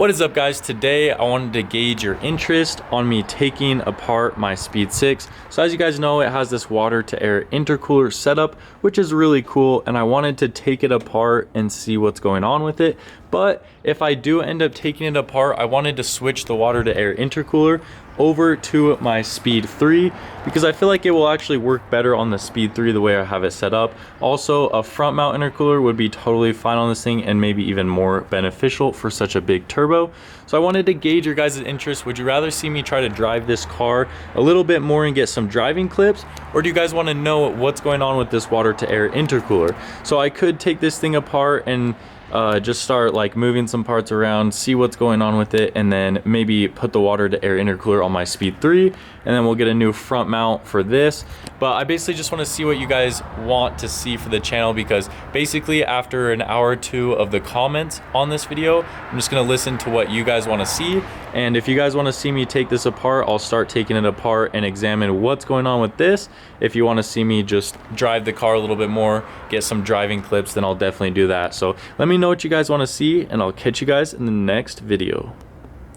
What is up, guys? Today I wanted to gauge your interest on me taking apart my Speed 6. So as you guys know, it has this water to air intercooler setup, which is really cool, and I wanted to take it apart and see what's going on with it. But if I do end up taking it apart, I wanted to switch the water to air intercooler over to my Speed 3 because I feel like it will actually work better on the Speed 3 the way I have it set up. Also, a front mount intercooler would be totally fine on this thing and maybe even more beneficial for such a big turbo. So I wanted to gauge your guys' interest. Would you rather see me try to drive this car a little bit more and get some driving clips, or do you guys want to know what's going on with this water to air intercooler? So I could take this thing apart and just start like moving some parts around, see what's going on with it, and then maybe put the water to air intercooler on my Speed 3, and then we'll get a new front mount for this. But I basically just want to see what you guys want to see for the channel, because basically after an hour or two of the comments on this video, I'm just going to listen to what you guys want to see. And if you guys want to see me take this apart, I'll start taking it apart and examine what's going on with this. If you want to see me just drive the car a little bit more, get some driving clips, then I'll definitely do that. So let me know what you guys want to see, and I'll catch you guys in the next video.